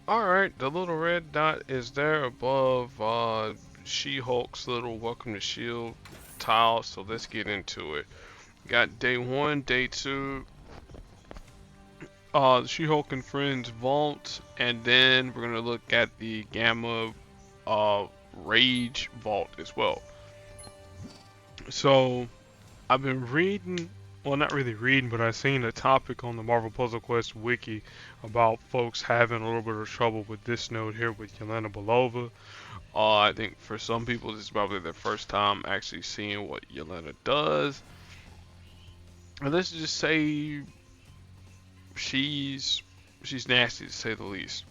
Alright, the little red dot is there above She-Hulk's little Welcome to S.H.I.E.L.D. tile, so let's get into it. Got day 1, day 2, She-Hulk and Friends Vault, and then we're gonna look at the Gamma Rage Vault as well. So, I've been reading, well, not really reading, but I've seen a topic on the Marvel Puzzle Quest wiki about folks having a little bit of trouble with this node here with Yelena Belova. I think for some people this is probably their first time actually seeing what Yelena does. And let's just say she's nasty to say the least.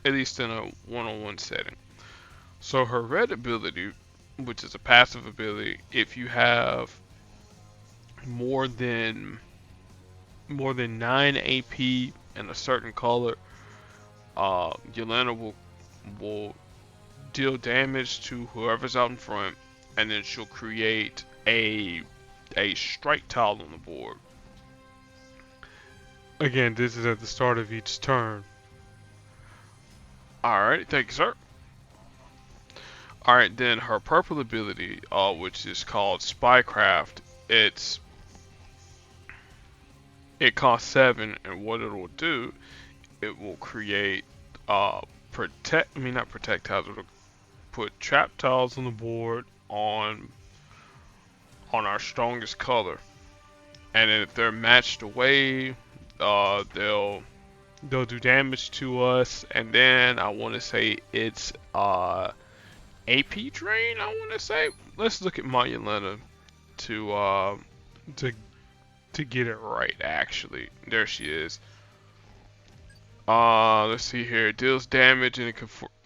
At least in a one-on-one setting. So her red ability, which is a passive ability, if you have more than 9 AP in a certain color, Yelena will deal damage to whoever's out in front, and then she'll create a strike tile on the board. Again, this is at the start of each turn. Alright, thank you, sir. Alright, then her purple ability, which is called Spycraft, it costs 7, and what it will do, it will create not protect tiles, it'll put trap tiles on the board on our strongest color, and then if they're matched away, they'll do damage to us, and then I want to say it's AP drain. I want to say. Let's look at my Yelena to get it right. Actually, there she is. Let's see here. It deals damage and it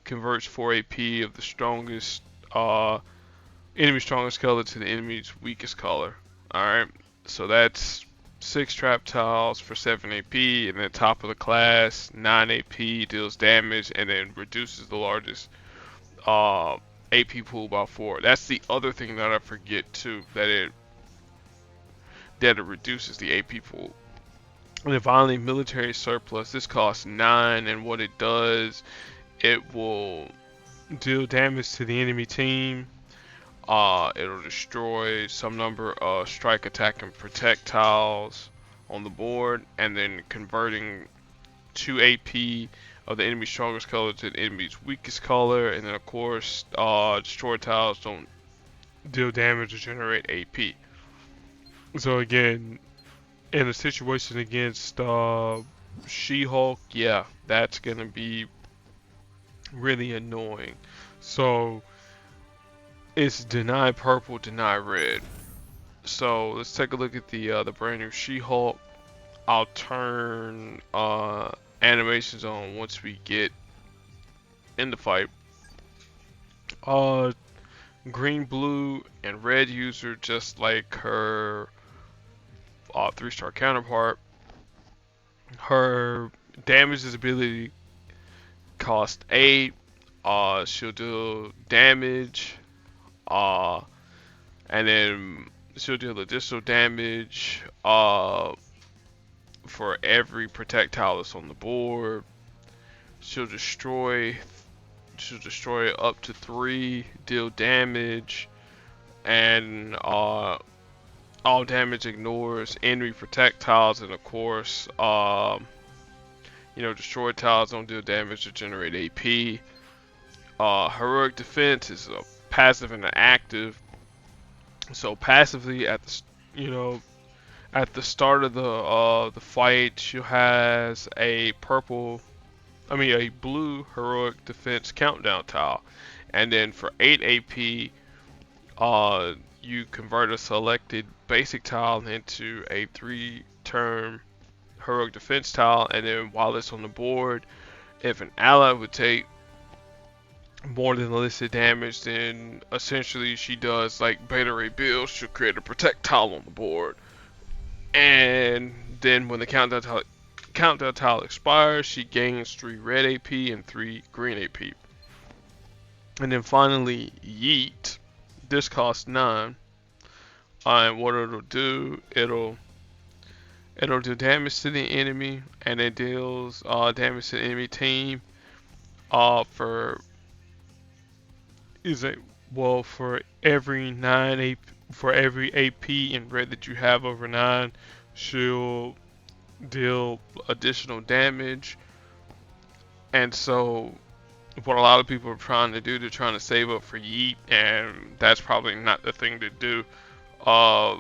converts 4 AP of the strongest enemy's strongest color to the enemy's weakest color. Alright, so that's 6 trap tiles for 7 AP, and then top of the class, 9 AP, deals damage, and then reduces the largest AP pool by 4. That's the other thing that I forget too, that it reduces the AP pool. And then finally, military surplus. This costs 9, and what it does, it will deal damage to the enemy team. It'll destroy some number of strike, attack, and protect tiles on the board, and then converting 2 AP of the enemy's strongest color to the enemy's weakest color, and then of course, destroy tiles don't deal damage or generate AP. So again, in a situation against She-Hulk, yeah, that's gonna be really annoying. So it's deny purple, deny red. So let's take a look at the brand new She-Hulk. I'll turn animations on once we get in the fight. Green, blue, and red user, just like her 3-star counterpart. Her damage ability cost 8. She'll do damage. And then she'll deal additional damage for every projectile that's on the board. She'll destroy up to 3, deal damage, and all damage ignores enemy projectiles, and of course, destroy tiles don't deal damage or generate AP. Heroic defense is a passive and an active. So passively at the start of the fight, she has a blue heroic defense countdown tile, and then for 8 AP, you convert a selected basic tile into a 3-turn heroic defense tile, and then while it's on the board, if an ally would take more than the listed damage, then essentially she does like beta ray build. She'll create a protect tile on the board, and then when the countdown tile expires, she gains 3 red AP and 3 green AP. And then finally, YEET. This costs 9. And what it'll do, it'll do damage to the enemy, and it deals damage to the enemy team. For is it well for every 9 AP, for every AP in red that you have over 9, she'll deal additional damage. And so what a lot of people are trying to do, they're trying to save up for YEET, and that's probably not the thing to do. Uh,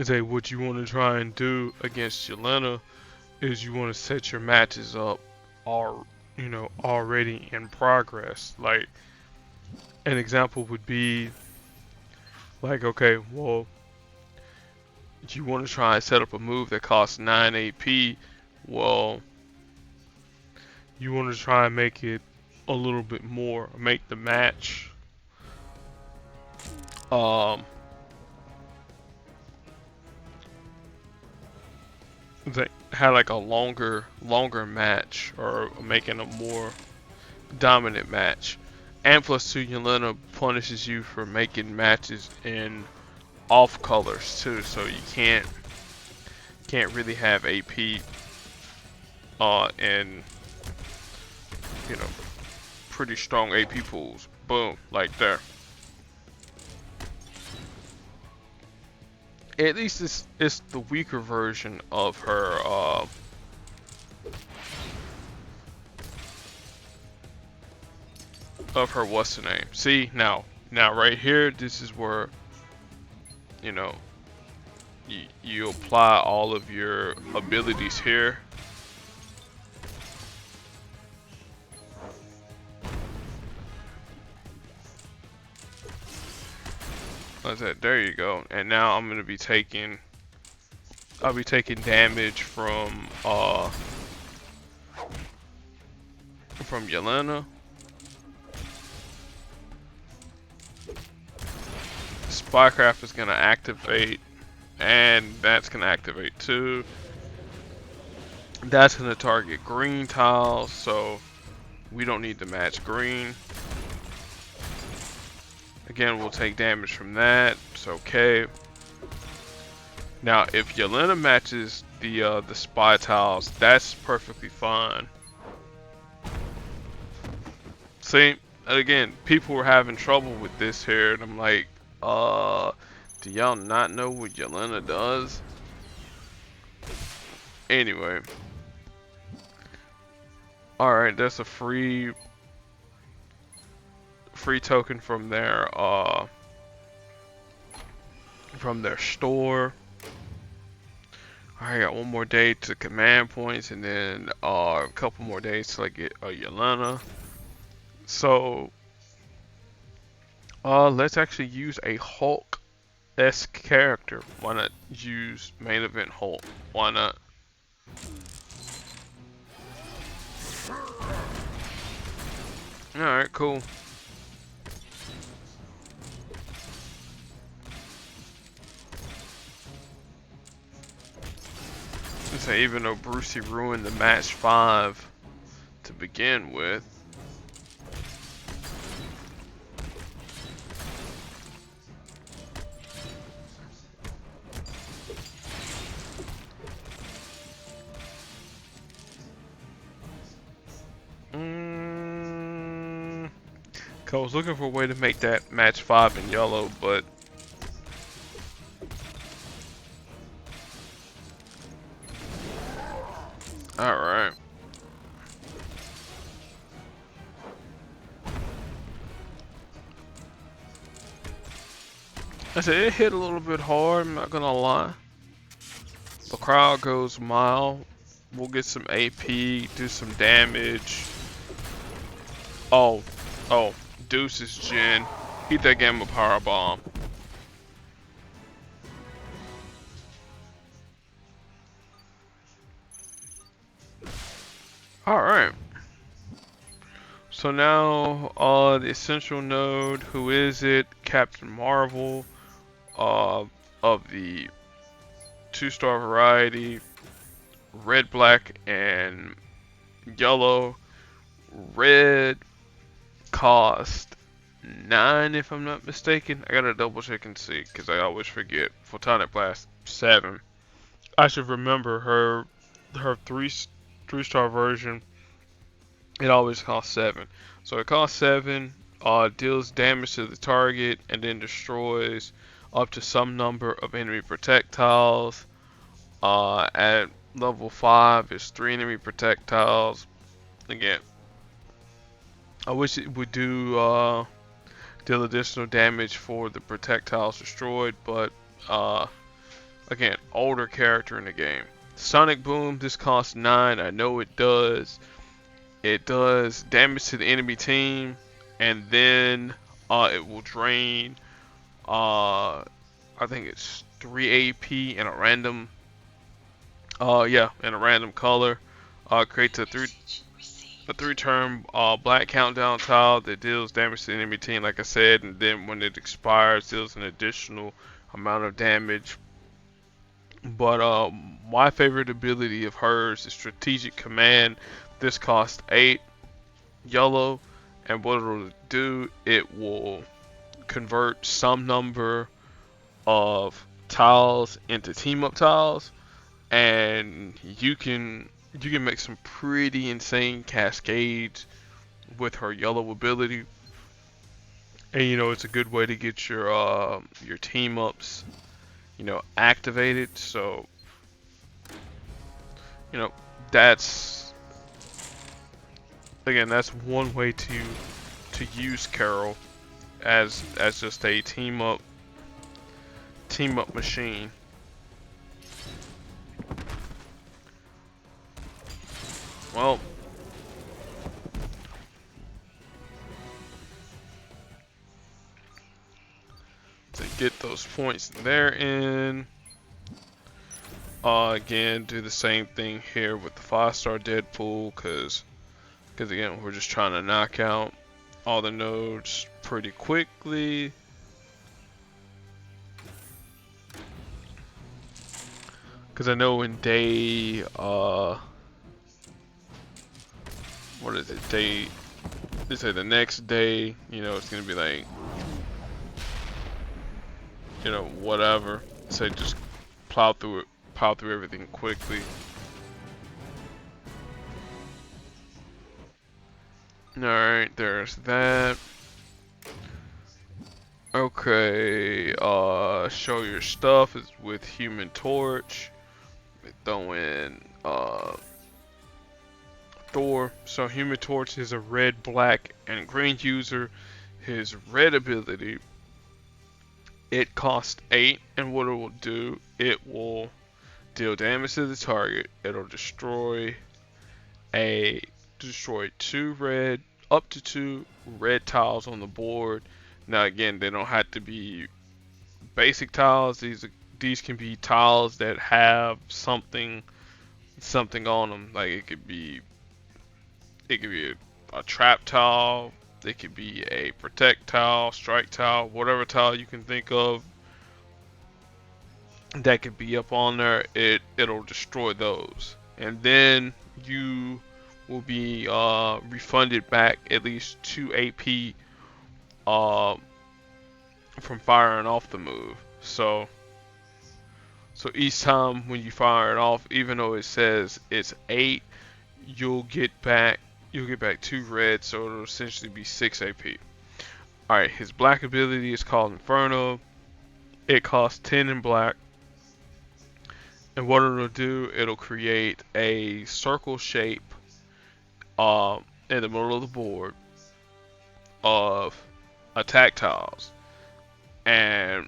Say what you want to try and do against Yelena is you want to set your matches up, all already in progress. Like an example would be like, okay, well, you want to try and set up a move that costs 9 AP. Well, you want to try and make it a little bit more, make the match um that had like a longer match, or making a more dominant match. And plus two, Yelena punishes you for making matches in off colors too, so you can't really have AP and you know pretty strong AP pools. Boom, like there. At least it's the weaker version of her what's the name. See, now right here, this is where you know you apply all of your abilities here. Like that, there you go. And now I'm gonna be taking I'll be taking damage from Yelena. Spycraft is gonna activate, and that's gonna activate too. That's gonna target green tiles, so we don't need to match green. Again, we'll take damage from that. It's okay. Now, if Yelena matches the spy tiles, that's perfectly fine. See, again, people were having trouble with this here, and I'm like, do y'all not know what Yelena does? Anyway. Alright, that's a free token from their store. I got one more day to command points, and then a couple more days till I get a Yelena. So let's actually use a Hulk-esque character. Why not use main event Hulk? Why not? Alright, cool. So even though Brucey ruined the match 5 to begin with, I was looking for a way to make that match 5 in yellow, but alright. I said it hit a little bit hard, I'm not gonna lie. The crowd goes mild. We'll get some AP, do some damage. Oh, Deuce's Jin. Eat that game of Powerbomb. Alright. So now, the essential node, who is it? Captain Marvel, of the 2-star variety, red, black, and yellow. Red cost 9 if I'm not mistaken. I gotta double check and see, because I always forget. Photonic Blast 7. I should remember her 3-star version It always costs 7. So it costs 7, deals damage to the target, and then destroys up to some number of enemy projectiles. At level 5, it's 3 enemy projectiles. Again, I wish it would do deal additional damage for the projectiles destroyed, but again, older character in the game. Sonic Boom, this costs 9. I know it does. It does damage to the enemy team, and then it will drain. I think it's 3 AP in a random. Yeah, in a random color. Creates a 3-turn black countdown tile that deals damage to the enemy team, like I said, and then when it expires, deals an additional amount of damage. But my favorite ability of hers is Strategic Command. This costs 8 yellow, and what it'll do, it will convert some number of tiles into team up tiles, and you can make some pretty insane cascades with her yellow ability. And it's a good way to get your team ups activated. So you know that's again, that's one way to use Carol as just a team up machine. Well, to get those points there in, again, do the same thing here with the 5-star Deadpool, because again, we're just trying to knock out all the nodes pretty quickly. Because I know in day, what is it, day, they say the next day, it's going to be like, whatever. So just plow through everything quickly. Alright, there's that. Okay, show your stuff is with Human Torch. Throw in Thor. So Human Torch is a red, black, and green user. His red ability, it costs 8, and what it will do, it will deal damage to the target. It'll destroy up to 2 red tiles on the board. Now again, they don't have to be basic tiles. These can be tiles that have something on them. Like it could be a trap tile. It could be a protect tile, strike tile, whatever tile you can think of that could be up on there. It'll destroy those, and then you will be refunded back at least 2 AP from firing off the move. So each time when you fire it off, even though it says it's 8, you'll get back 2 red, so it'll essentially be 6 AP. Alright, his black ability is called Inferno. It costs 10 in black. And what it'll do, it'll create a circle shape in the middle of the board of attack tiles. And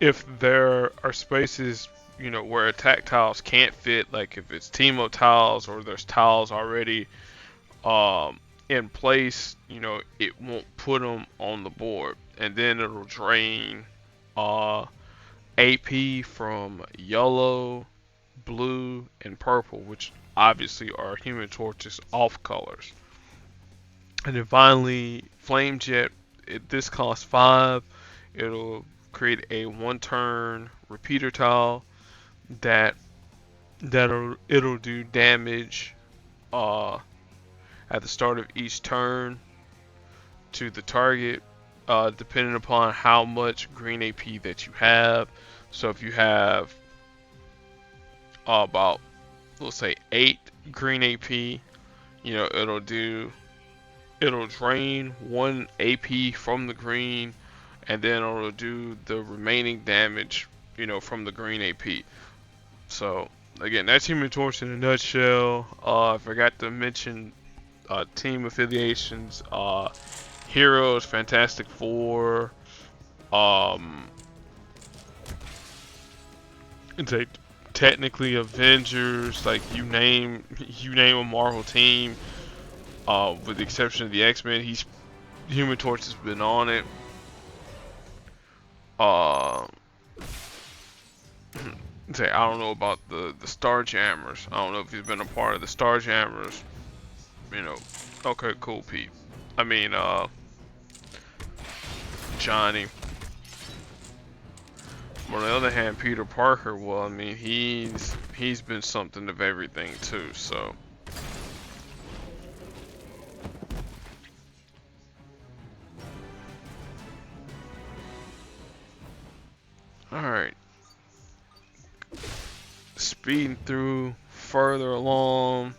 if there are spaces, where attack tiles can't fit, like if it's team up tiles or there's tiles already in place, it won't put them on the board. And then it'll drain AP from yellow, blue, and purple, which obviously are Human Torch's off colors. And then finally, Flame Jet. This costs 5. It'll create a 1-turn repeater tile it'll do damage at the start of each turn to the target, depending upon how much green AP that you have. So if you have about, let's say, 8 green AP, You know, it'll drain 1 AP from the green, and then it'll do the remaining damage, you know, from the green AP. So again, that's Human Torch in a nutshell. I forgot to mention team affiliations. Heroes, Fantastic Four. Um, it's a technically Avengers. Like you name a Marvel team. With the exception of the X-Men, Human Torch has been on it. Uh, say I don't know about the Starjammers. I don't know if he's been a part of the Starjammers. You know, okay, cool, Pete. I mean, Johnny. But on the other hand, Peter Parker, well, I mean, he's been something of everything too. So, all right, speeding through further along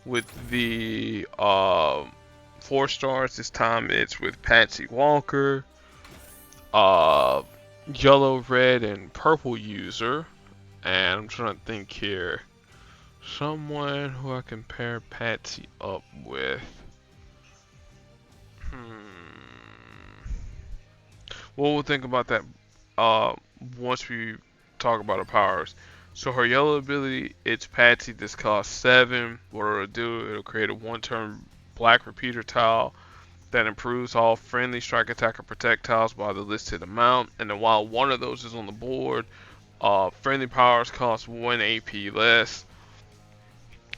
with the 4 stars. This time it's with Patsy Walker, uh, yellow, red, and purple user. And I'm trying to think here. Someone who I compare Patsy up with. Well, we'll think about that uh, once we talk about her powers. So her yellow ability, it's Patsy. This costs 7. What it'll do, it'll create a 1-turn black repeater tile that improves all friendly strike, attack, or protect tiles by the listed amount. And then while one of those is on the board, friendly powers cost 1 AP less,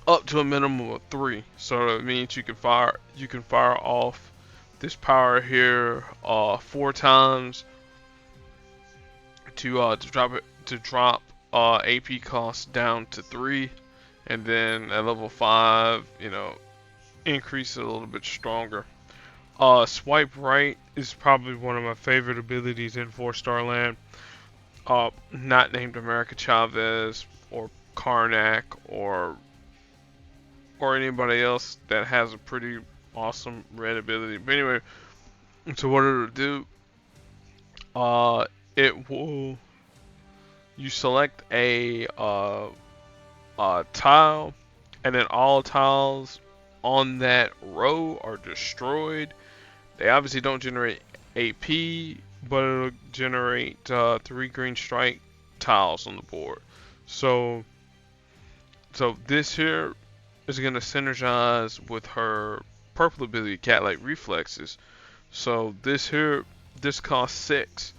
up to a minimum of 3. So that means you can fire off this power here 4 times to drop AP costs down to 3, and then at level 5, you know, increase it a little bit stronger. Swipe right is probably one of my favorite abilities in 4-star land. Not named America Chavez or Karnak or anybody else that has a pretty awesome red ability. But anyway, so what it'll do, it will, you select a tile, and then all tiles on that row are destroyed. They obviously don't generate AP, but it'll generate 3 green strike tiles on the board. So this here is going to synergize with her purple ability, Cat-like Reflexes. So this costs 6,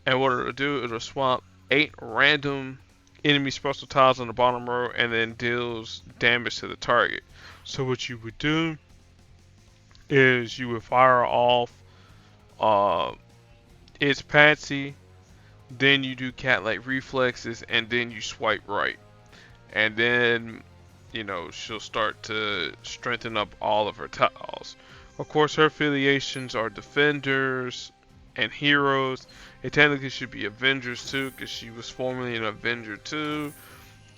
and what it'll do, it'll swap 8 random enemy special tiles on the bottom row, and then deals damage to the target. So what you would do is you would fire off it's Patsy, then you do Cat-like Reflexes, and then you swipe right, and then, you know, she'll start to strengthen up all of her tiles. Of course, her affiliations are Defenders and Heroes. It technically should be Avengers too, because she was formerly an Avenger too.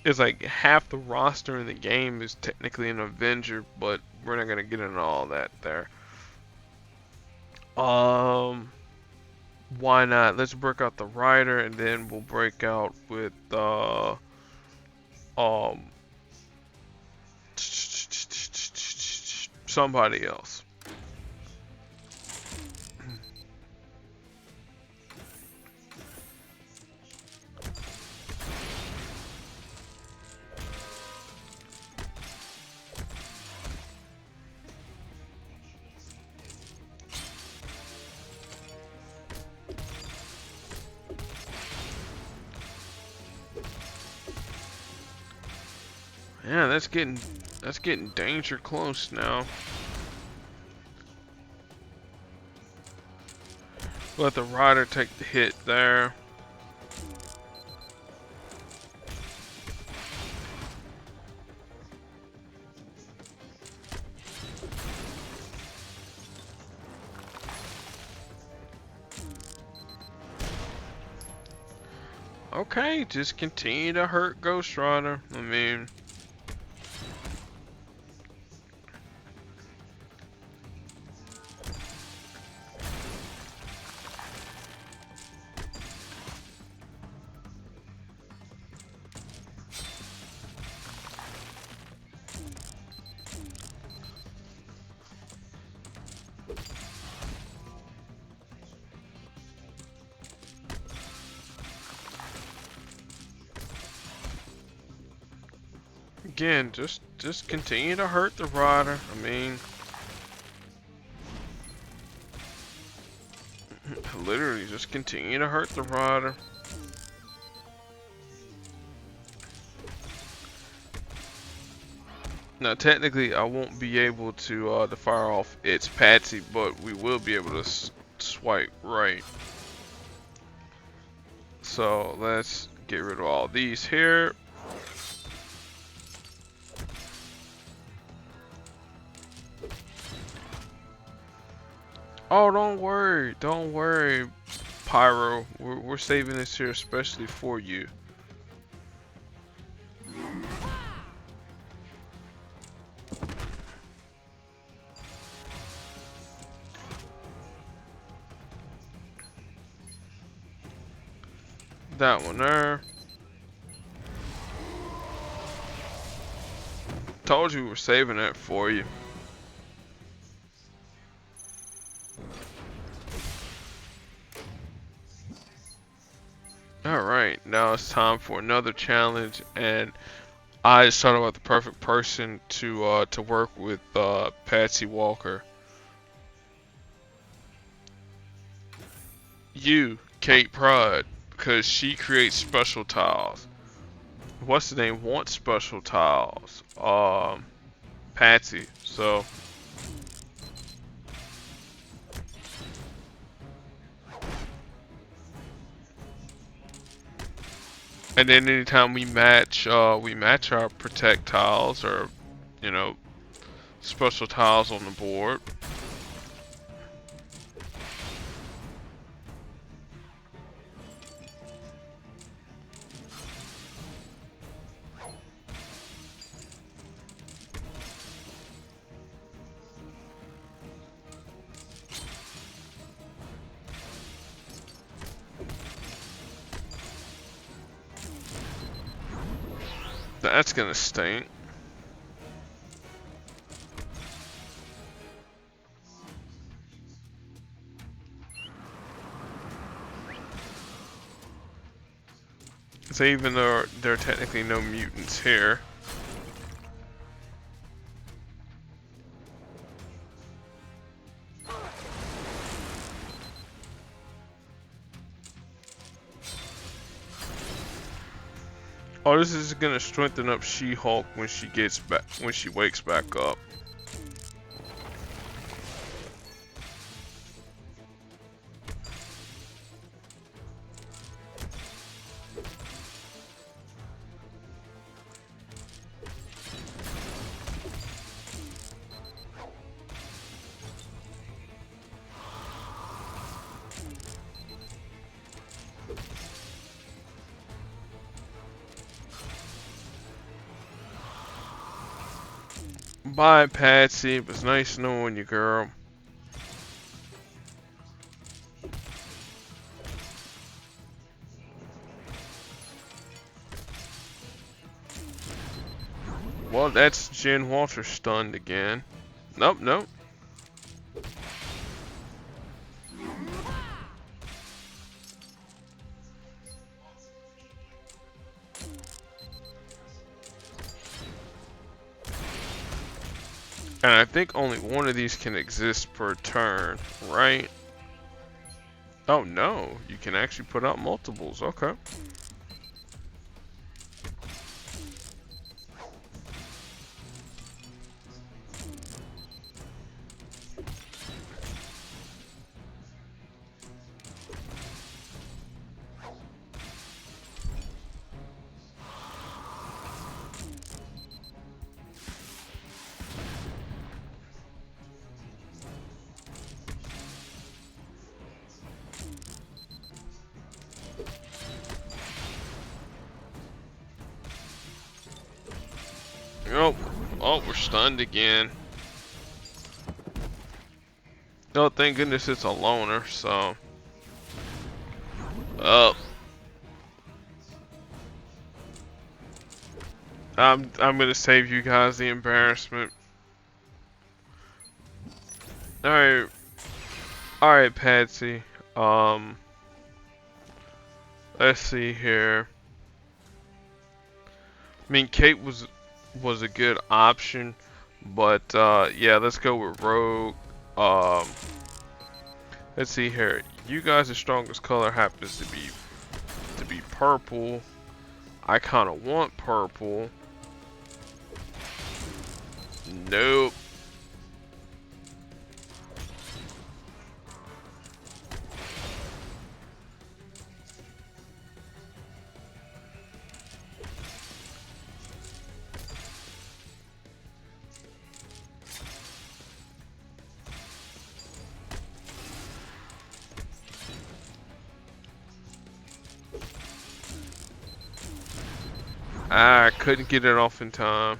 It's like half the roster in the game is technically an Avenger, but we're not gonna get into all that there. Why not? Let's break out the Rider, and then we'll break out with somebody else. Yeah, that's getting danger close now. Let the Rider take the hit there. Okay, just continue to hurt Ghost Rider. I mean, again, just continue to hurt the rider. I mean, literally, just continue to hurt the rider. Now, technically, I won't be able to fire off its Patsy, but we will be able to swipe right. So let's get rid of all these here. Oh, don't worry, Pyro. We're saving this here especially for you. That one there. Told you we were saving it for you. Alright, now it's time for another challenge, and I just thought about the perfect person to work with Patsy Walker. You, Kate Pride, because she creates special tiles. What's the name? Wants special tiles. Patsy. So. And then anytime we match our protect tiles or, you know, special tiles on the board. That's gonna stink. So even though there are technically no mutants here. Oh, this is gonna strengthen up She-Hulk when she gets back, when she wakes back up. Bye, Patsy. It was nice knowing you, girl. Well, that's Jen Walter stunned again. Nope, nope. And I think only one of these can exist per turn, right? Oh no, you can actually put out multiples, okay. Oh, we're stunned again. Oh, thank goodness it's a loner, so. Oh. I'm gonna save you guys the embarrassment. Alright, Patsy. Let's see here. I mean, Kate was was a good option. But yeah, let's go with Rogue. Um, let's see here. You guys' strongest color happens to be purple. I kind of want purple. Nope. I couldn't get it off in time.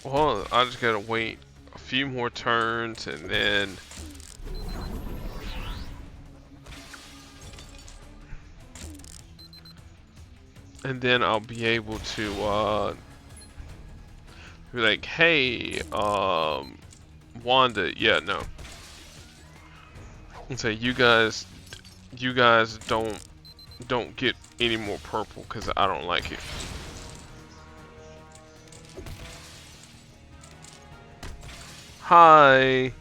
Well, I just gotta wait a few more turns and then I'll be able to be like, hey, Wanda, yeah, no. And say you guys don't get any more purple because I don't like it. Hi.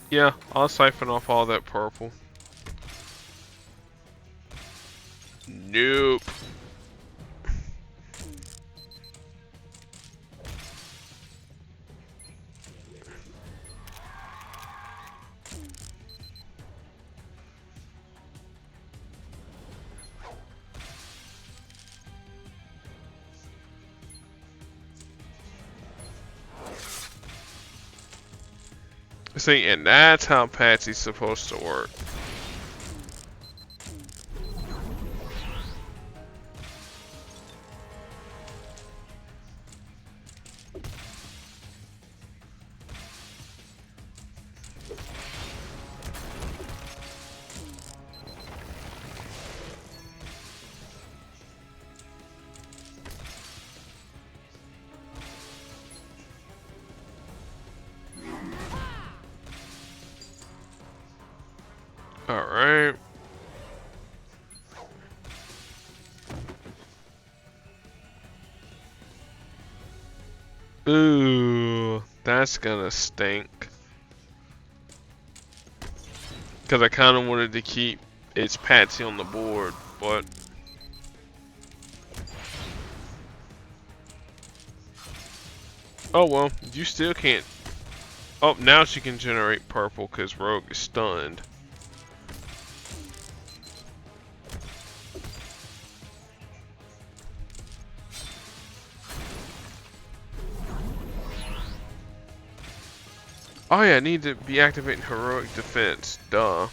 Yeah, I'll siphon off all that purple. Nope. See, and that's how Patsy's supposed to work. Alright. Ooh, that's gonna stink. Because I kind of wanted to keep its Patsy on the board, but... Oh well, you still can't... Oh, now she can generate purple because Rogue is stunned. Oh yeah, I need to be activating heroic defense. Duh.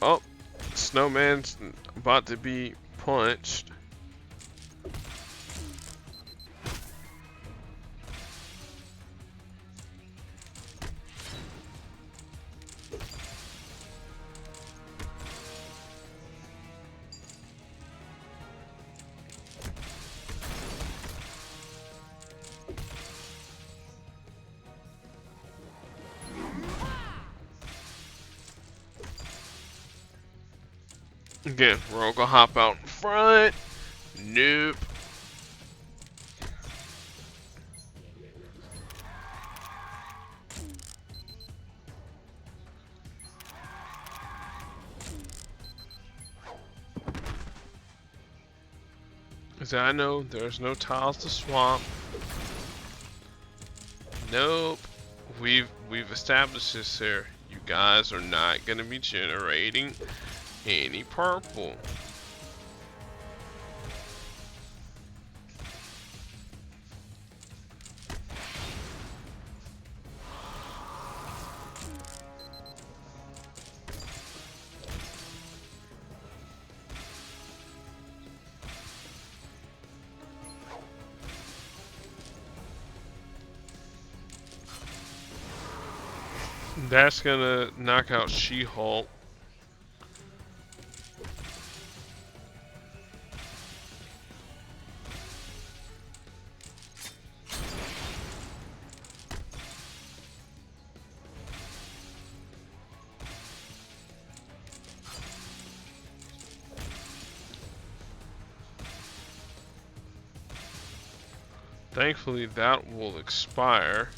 Oh, Snowman's about to be punched. Again, Rogue will hop out in front. Nope. As I know, there's no tiles to swap. Nope. We've established this here. You guys are not gonna be generating any purple. That's gonna knock out She-Hulk. Thankfully, that will expire.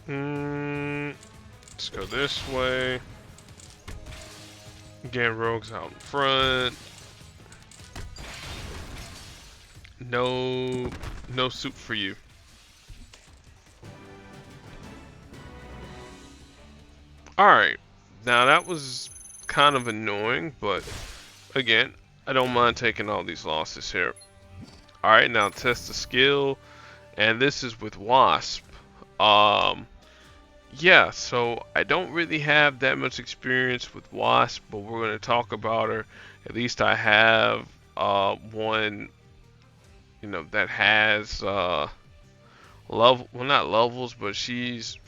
Let's go this way. Again, Rogue's out in front. No, no soup for you. Alright, now that was kind of annoying, but again, I don't mind taking all these losses here. Alright, now test the skill, and this is with Wasp. Yeah, so I don't really have that much experience with Wasp, but we're going to talk about her. At least I have one, that has level, well, not levels, but she's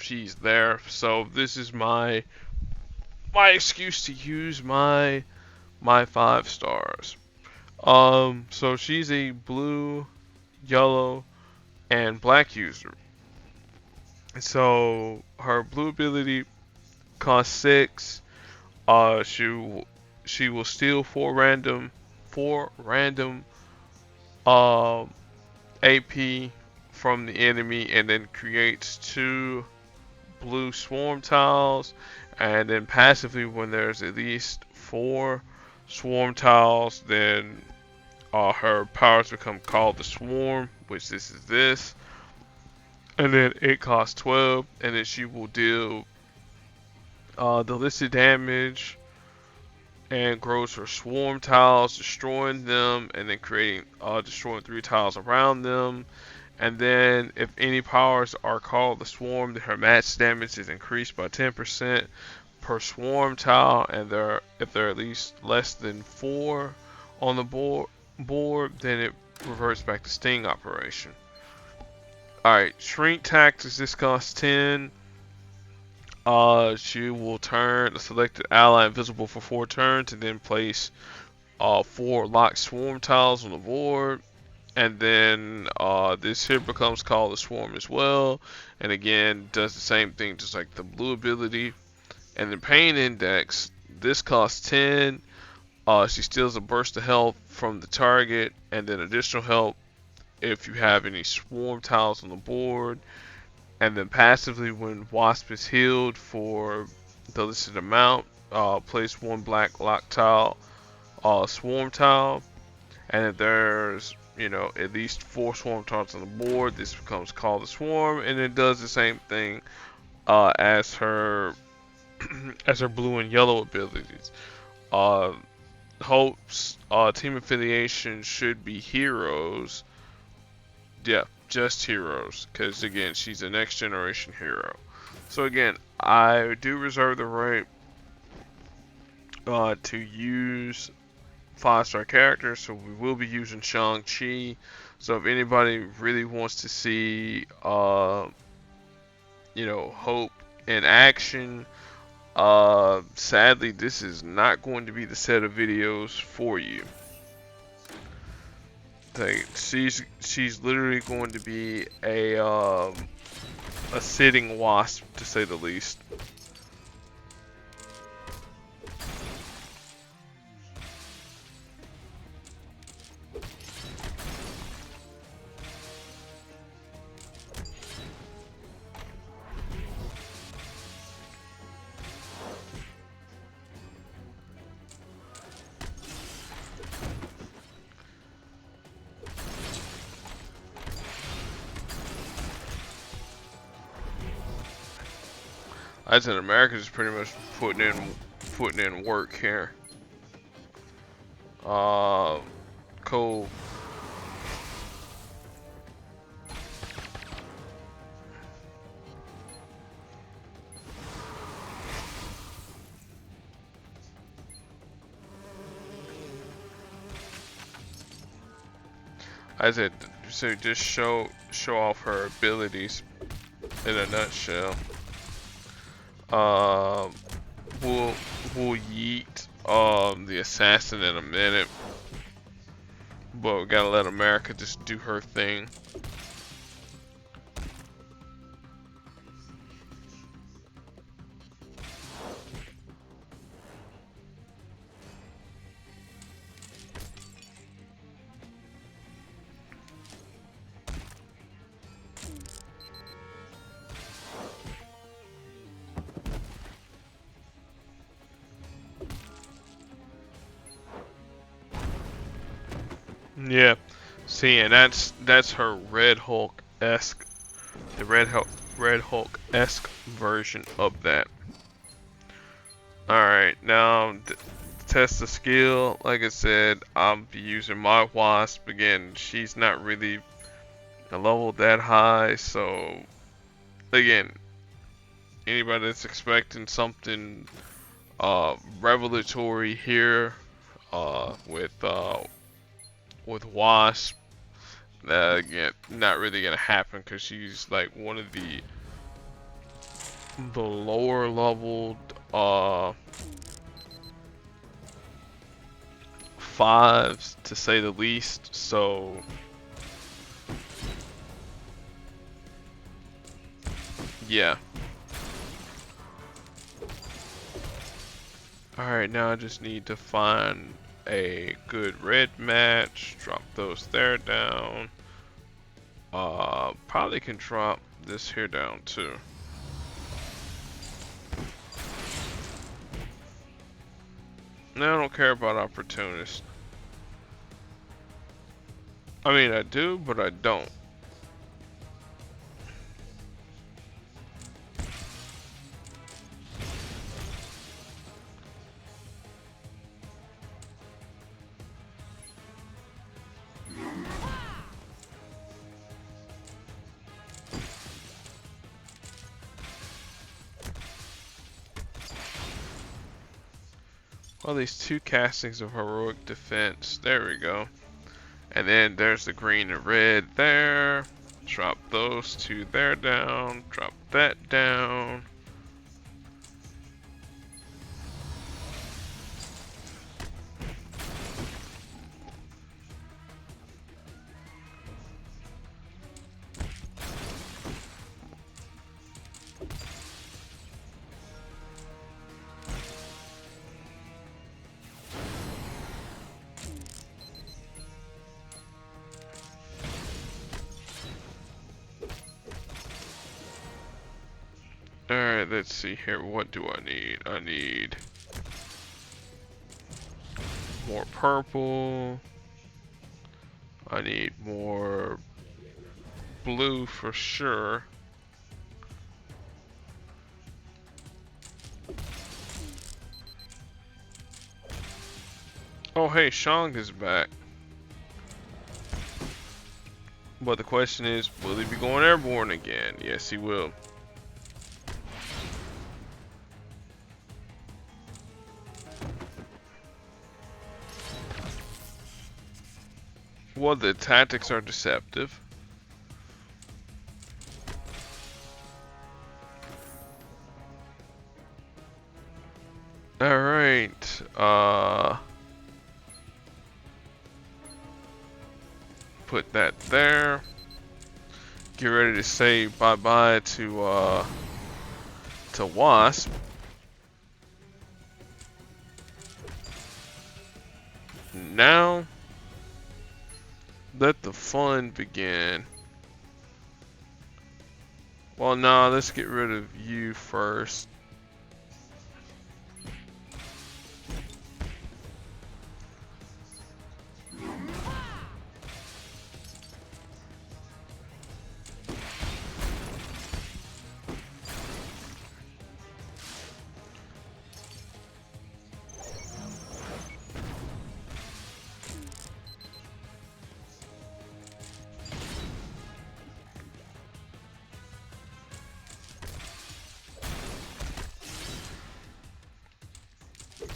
there. So this is my excuse to use my 5 stars. So she's a blue, yellow, and black user. So her blue ability costs 6. She will steal four random uh, AP from the enemy, and then creates 2 blue swarm tiles. And then passively, when there's at least 4 swarm tiles, then her powers become called the swarm, which this is this. And then it costs 12, and then she will deal the listed damage and grows her swarm tiles, destroying them, and then destroying 3 tiles around them. And then if any powers are called the swarm, then her max damage is increased by 10% per swarm tile, and if they're at least less than 4 on the board, then it reverts back to sting operation. Alright, shrink tactics, this costs 10. She will turn a selected ally invisible for 4 turns, and then place 4 locked swarm tiles on the board. And then this here becomes called the swarm as well, and again does the same thing just like the blue ability. And the pain index, this costs 10. She steals a burst of health from the target, and then additional health if you have any swarm tiles on the board. And then passively, when Wasp is healed for the listed amount, place 1 black lock tile, swarm tile. And if there's at least 4 swarm tiles on the board, this becomes called the swarm, and it does the same thing as her as her blue and yellow abilities. Hope's team affiliation should be heroes. Yeah, just heroes, because again, she's a next generation hero. So again, I do reserve the right to use 5-star characters, so we will be using Shang-Chi. So if anybody really wants to see, Hope in action, sadly, this is not going to be the set of videos for you. Like, she's literally going to be a sitting Wasp, to say the least. I said America's just pretty much putting in work here. Cool. I said, so just show off her abilities in a nutshell. Uh, we'll yeet the assassin in a minute, but we gotta let America just do her thing. Yeah, see, and that's her Red Hulk-esque, the Red Hulk-esque version of that. All right, now test the skill. Like I said, I'll be using my Wasp again. She's not really a level that high, so again, anybody that's expecting something revelatory here with Wasp, again, not really gonna happen because she's like one of the lower leveled fives to say the least. So yeah. Alright, now I just need to find a good red match, drop those there down. Probably can drop this here down too. No, I don't care about opportunists. I mean, I do, but I don't. Well, these two castings of heroic defense. There we go. And then there's the green and red there. Drop those two there down. Drop that down. Alright, let's see here. What do I need? I need more purple. I need more blue for sure. Oh hey, Shang is back. But the question is, will he be going airborne again? Yes, he will. Well, the tactics are deceptive. Alright, put that there. Get ready to say bye-bye to Wasp. Now, let the fun begin. Well, nah, let's get rid of you first.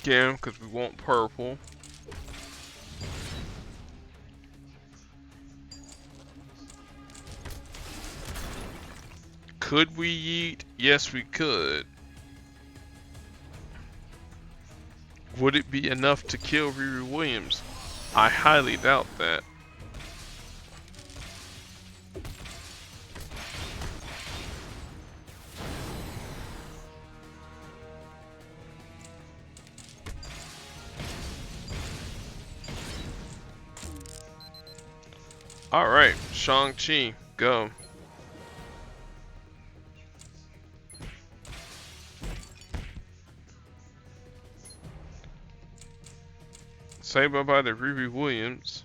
Again, because we want purple. Could we yeet? Yes, we could. Would it be enough to kill Riri Williams? I highly doubt that. Alright, Shang-Chi, go. Say bye-bye to Riri Williams.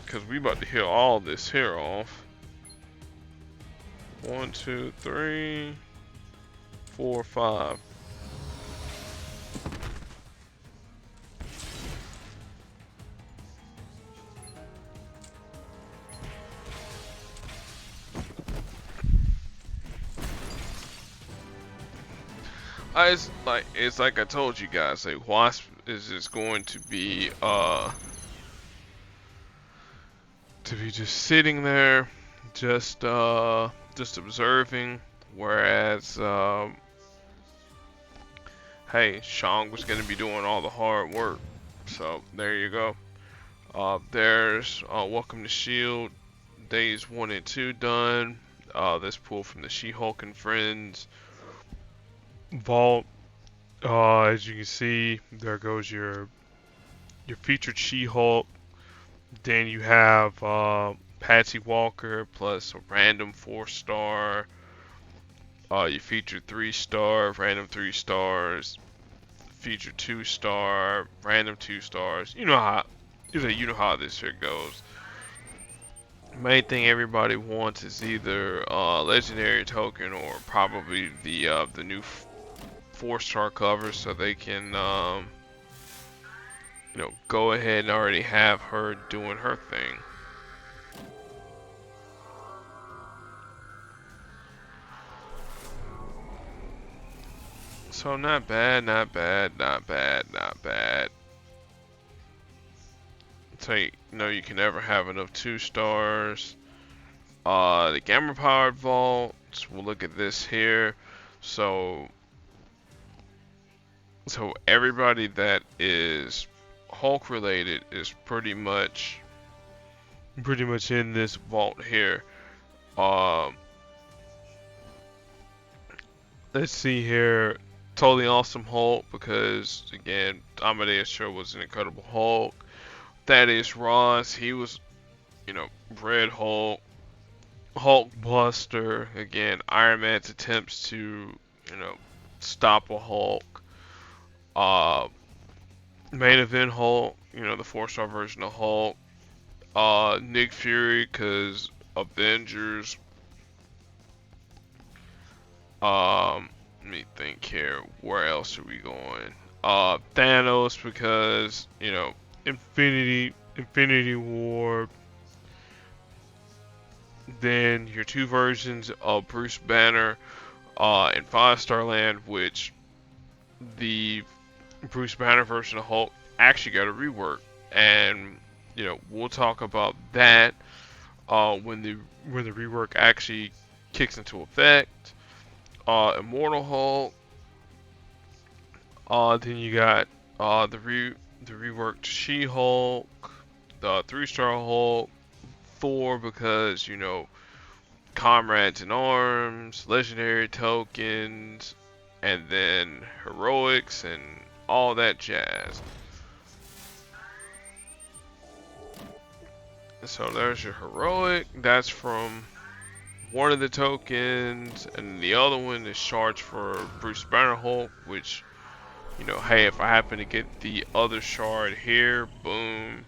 Because we about to heal all this hair off. 1, 2, 3, 4, 5. It's like I told you guys, like Wasp is just going to be just sitting there, just observing, whereas hey, Shang was gonna be doing all the hard work. So there you go. There's Welcome to S.H.I.E.L.D. Days 1 and 2 done. This pull from the She-Hulk and Friends vault. As you can see, there goes your featured She-Hulk. Then you have Patsy Walker plus a random 4-star. Your featured 3-star, random 3 stars. Featured 2-star, random 2 stars. You know how this shit goes. Main thing everybody wants is either legendary token or probably the new 4-star cover, so they can go ahead and already have her doing her thing. So not bad, not bad, not bad, not bad. So you you can never have enough 2-stars. The gamma powered vaults. We'll look at this here. So everybody that is Hulk related is pretty much in this vault here. Let's see here. Totally awesome Hulk, because again, Amadeus Cho was an incredible Hulk. Thaddeus Ross, he was, Red Hulk, Hulk Buster. Again, Iron Man's attempts to, stop a Hulk. Main event Hulk, the 4-star version of Hulk. Nick Fury, because Avengers. Let me think here. Where else are we going? Thanos, because Infinity War. Then your 2 versions of Bruce Banner in 5-star land, which the Bruce Banner version of Hulk actually got a rework, and we'll talk about that when the rework actually kicks into effect. Immortal Hulk. Then you got the reworked She-Hulk, the 3-star Hulk, Thor, because comrades in arms, legendary tokens, and then heroics and all that jazz. So there's your heroic. That's from one of the tokens, and the other one is charged for Bruce Banner Hulk, which, hey, if I happen to get the other shard here, boom,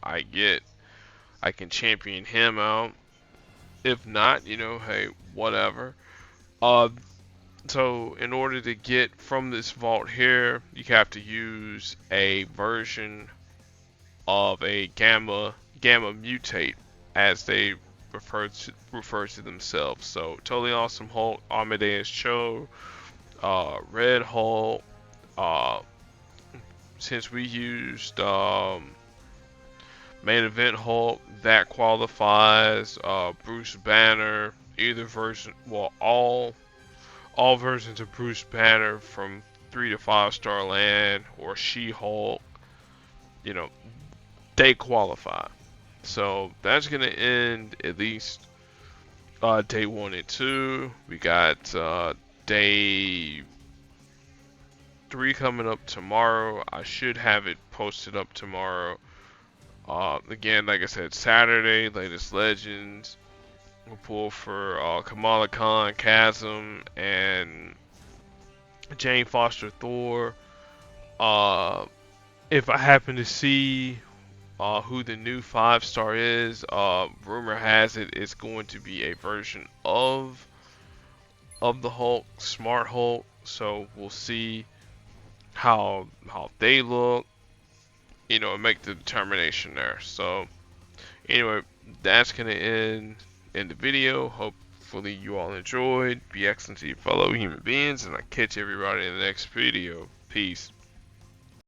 I can champion him out. If not, hey, whatever. So in order to get from this vault here, you have to use a version of a gamma mutate, as they refer to themselves. So Totally Awesome Hulk, Amadeus Cho, Red Hulk, since we used main event Hulk, that qualifies. Bruce Banner, either version, well, all versions of Bruce Banner from 3 to 5 star land, or She-Hulk, you know, they qualify. So that's gonna end at least day 1 and 2. We got day 3 coming up tomorrow. I should have it posted up tomorrow. Again, like I said, Saturday, latest legends. We'll pull for Kamala Khan, Chasm, and Jane Foster Thor. Uh, if I happen to see who the new 5 star is, rumor has it it's going to be a version of the Hulk, Smart Hulk. So we'll see how they look, and make the determination there. So anyway, that's gonna end in the video. Hopefully you all enjoyed. Be excellent to your fellow human beings, and I'll catch everybody in the next video. Peace.